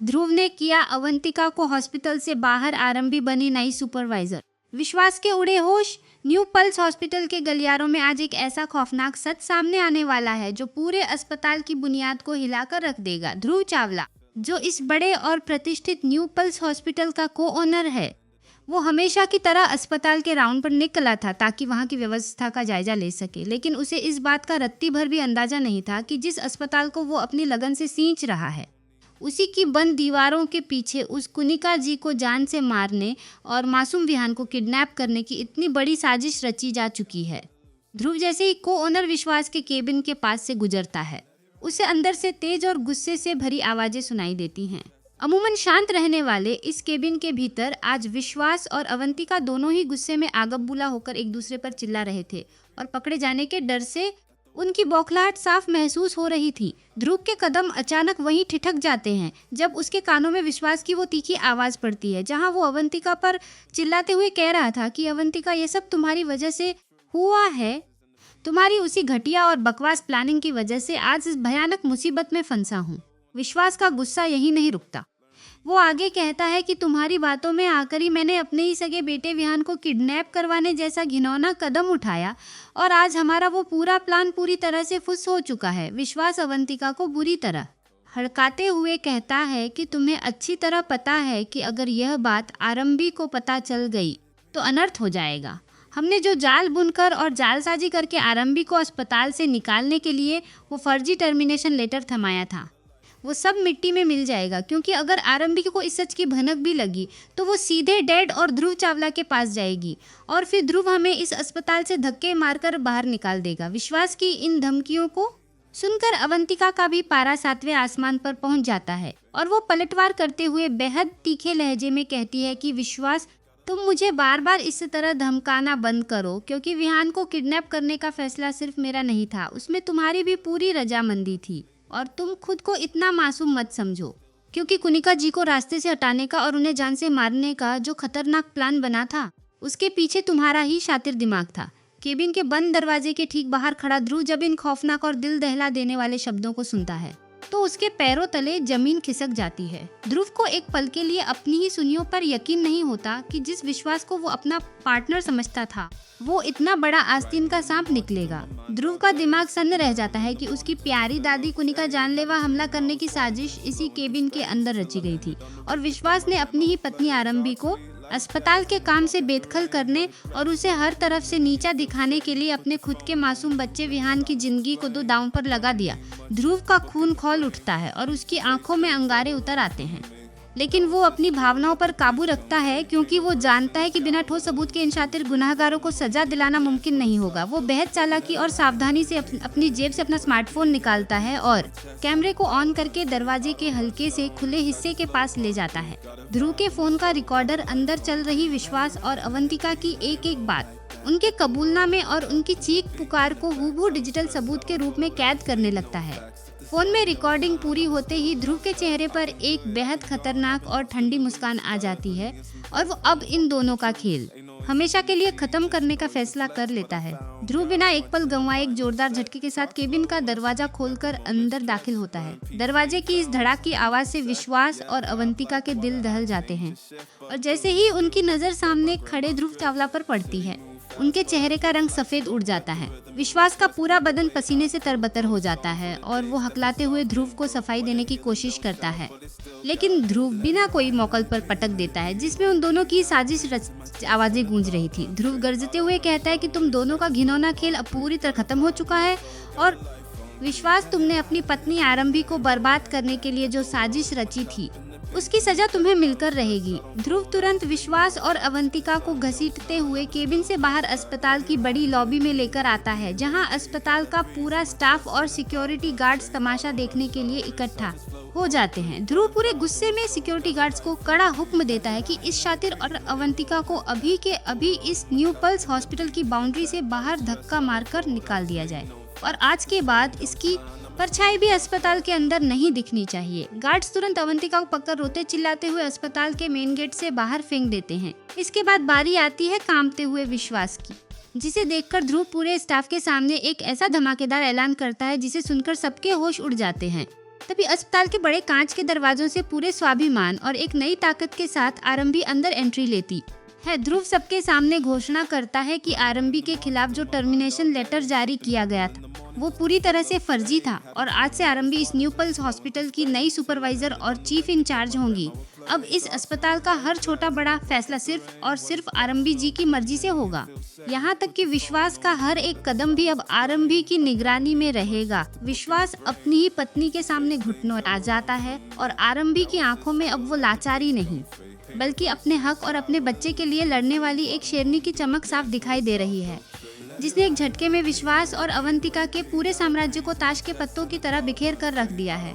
ध्रुव ने किया अवंतिका को हॉस्पिटल से बाहर, आरंभी बनी नई सुपरवाइजर। विश्वास के उड़े होश। न्यू पल्स हॉस्पिटल के गलियारों में आज एक ऐसा खौफनाक सच सामने आने वाला है जो पूरे अस्पताल की बुनियाद को हिलाकर रख देगा। ध्रुव चावला, जो इस बड़े और प्रतिष्ठित न्यू पल्स हॉस्पिटल का को-ओनर है, वो हमेशा की तरह अस्पताल के राउंड पर निकला था ताकि वहां की व्यवस्था का जायजा ले सके। लेकिन उसे इस बात का रत्ती भर भी अंदाजा नहीं था कि जिस अस्पताल को वो अपनी लगन से सींच रहा है, उसी की बंद दीवारों के पीछे उस कुनिका जी को जान से मारने और मासूम विहान को किडनैप करने की इतनी बड़ी साजिश रची जा चुकी है। ध्रुव जैसे ही को-ओनर विश्वास के केबिन के पास से गुजरता है, उसे अंदर से तेज और गुस्से से भरी आवाजें सुनाई देती हैं। अमूमन शांत रहने वाले इस केबिन के भीतर आज विश्वास और अवंतिका दोनों ही गुस्से में आगबबूला होकर एक दूसरे पर चिल्ला रहे थे और पकड़े जाने के डर से उनकी बौखलाहट साफ महसूस हो रही थी। ध्रुव के कदम अचानक वहीं ठिठक जाते हैं जब उसके कानों में विश्वास की वो तीखी आवाज पड़ती है, जहां वो अवंतिका पर चिल्लाते हुए कह रहा था कि अवंतिका, ये सब तुम्हारी वजह से हुआ है। तुम्हारी उसी घटिया और बकवास प्लानिंग की वजह से आज इस भयानक मुसीबत में फंसा हूँ। विश्वास का गुस्सा यही नहीं रुकता। वो आगे कहता है कि तुम्हारी बातों में आकर ही मैंने अपने ही सगे बेटे विहान को किडनैप करवाने जैसा घिनौना कदम उठाया और आज हमारा वो पूरा प्लान पूरी तरह से फुस हो चुका है। विश्वास अवंतिका को बुरी तरह हड़काते हुए कहता है कि तुम्हें अच्छी तरह पता है कि अगर यह बात आरंभी को पता चल गई तो अनर्थ हो जाएगा। हमने जो जाल बुनकर और जालसाजी करके आरंभी को अस्पताल से निकालने के लिए वो फर्जी टर्मिनेशन लेटर थमाया था, वो सब मिट्टी में मिल जाएगा, क्योंकि अगर आरंभी को इस सच की भनक भी लगी तो वो सीधे डैड और ध्रुव चावला के पास जाएगी और फिर ध्रुव हमें इस अस्पताल से धक्के मारकर बाहर निकाल देगा। विश्वास की इन धमकियों को सुनकर अवंतिका का भी पारा 7वें आसमान पर पहुंच जाता है और वो पलटवार करते हुए बेहद तीखे लहजे में कहती है कि विश्वास, तुम मुझे बार बार इस तरह धमकाना बंद करो, क्योंकि विहान को किडनैप करने का फैसला सिर्फ मेरा नहीं था, उसमें तुम्हारी भी पूरी रजामंदी थी। और तुम खुद को इतना मासूम मत समझो, क्योंकि कुनिका जी को रास्ते से हटाने का और उन्हें जान से मारने का जो खतरनाक प्लान बना था, उसके पीछे तुम्हारा ही शातिर दिमाग था। केबिन के बंद दरवाजे के ठीक बाहर खड़ा ध्रुव जब इन खौफनाक और दिल दहला देने वाले शब्दों को सुनता है तो उसके पैरों तले जमीन खिसक जाती है। ध्रुव को एक पल के लिए अपनी ही सुनियों पर यकीन नहीं होता कि जिस विश्वास को वो अपना पार्टनर समझता था, वो इतना बड़ा आस्तीन का सांप निकलेगा। ध्रुव का दिमाग सन्न रह जाता है कि उसकी प्यारी दादी कुनिका जानलेवा हमला करने की साजिश इसी केबिन के अंदर रची गई थी और विश्वास ने अपनी ही पत्नी आरंभी को अस्पताल के काम से बेदखल करने और उसे हर तरफ से नीचा दिखाने के लिए अपने खुद के मासूम बच्चे विहान की जिंदगी को दो दांव पर लगा दिया। ध्रुव का खून खौल उठता है और उसकी आंखों में अंगारे उतर आते हैं, लेकिन वो अपनी भावनाओं पर काबू रखता है, क्योंकि वो जानता है कि बिना ठोस सबूत के इन शातिर गुनाहगारों को सजा दिलाना मुमकिन नहीं होगा। वो बेहद चालाकी और सावधानी से अपनी जेब से अपना स्मार्टफोन निकालता है और कैमरे को ऑन करके दरवाजे के हल्के से खुले हिस्से के पास ले जाता है। ध्रुव के फोन का रिकॉर्डर अंदर चल रही विश्वास और अवंतिका की एक एक बात, उनके कबूलनामे और उनकी चीख पुकार को हूबहू डिजिटल सबूत के रूप में कैद करने लगता है। फोन में रिकॉर्डिंग पूरी होते ही ध्रुव के चेहरे पर एक बेहद खतरनाक और ठंडी मुस्कान आ जाती है और वो अब इन दोनों का खेल हमेशा के लिए खत्म करने का फैसला कर लेता है। ध्रुव बिना एक पल गंवाए एक जोरदार झटके के साथ केबिन का दरवाजा खोलकर अंदर दाखिल होता है। दरवाजे की इस धड़ाक की आवाज से विश्वास और अवंतिका के दिल दहल जाते हैं और जैसे ही उनकी नजर सामने खड़े ध्रुव चावला पर पड़ती है, उनके चेहरे का रंग सफेद उड़ जाता है। विश्वास का पूरा बदन पसीने से तरबतर हो जाता है और वो हकलाते हुए ध्रुव को सफाई देने की कोशिश करता है, लेकिन ध्रुव बिना कोई मौका पर पटक देता है जिसमें उन दोनों की साजिश आवाजें गूंज रही थी। ध्रुव गरजते हुए कहता है कि तुम दोनों का घिनौना खेल अब पूरी तरह खत्म हो चुका है और विश्वास, तुमने अपनी पत्नी आरंभी को बर्बाद करने के लिए जो साजिश रची थी उसकी सजा तुम्हें मिलकर रहेगी। ध्रुव तुरंत विश्वास और अवंतिका को घसीटते हुए केबिन से बाहर अस्पताल की बड़ी लॉबी में लेकर आता है, जहां अस्पताल का पूरा स्टाफ और सिक्योरिटी गार्ड्स तमाशा देखने के लिए इकट्ठा हो जाते हैं। ध्रुव पूरे गुस्से में सिक्योरिटी गार्ड्स को कड़ा हुक्म देता है कि इस शातिर और अवंतिका को अभी के अभी इस न्यू पल्स हॉस्पिटल की बाउंड्री से बाहर धक्का मारकर निकाल दिया जाए और आज के बाद इसकी परछाई भी अस्पताल के अंदर नहीं दिखनी चाहिए। गार्ड्स तुरंत अवंतिका को पकड़ रोते चिल्लाते हुए अस्पताल के मेन गेट से बाहर फेंक देते हैं। इसके बाद बारी आती है कांपते हुए विश्वास की, जिसे देखकर ध्रुव पूरे स्टाफ के सामने एक ऐसा धमाकेदार ऐलान करता है जिसे सुनकर सबके होश उड़ जाते हैं। तभी अस्पताल के बड़े कांच के दरवाजों से पूरे स्वाभिमान और एक नई ताकत के साथ आरंभी अंदर एंट्री लेती है। ध्रुव सबके सामने घोषणा करता है कि आरंभी के खिलाफ जो टर्मिनेशन लेटर जारी किया गया था वो पूरी तरह से फर्जी था और आज से आरंभी इस न्यू पल्स हॉस्पिटल की नई सुपरवाइजर और चीफ इंचार्ज होंगी। अब इस अस्पताल का हर छोटा बड़ा फैसला सिर्फ और सिर्फ आरंभी जी की मर्जी से होगा। यहाँ तक कि विश्वास का हर एक कदम भी अब आरंभी की निगरानी में रहेगा। विश्वास अपनी ही पत्नी के सामने घुटनों आ जाता है और आरंभी की आंखों में अब वो लाचारी नहीं बल्कि अपने हक और अपने बच्चे के लिए लड़ने वाली एक शेरनी की चमक साफ दिखाई दे रही है, जिसने एक झटके में विश्वास और अवंतिका के पूरे साम्राज्य को ताश के पत्तों की तरह बिखेर कर रख दिया है।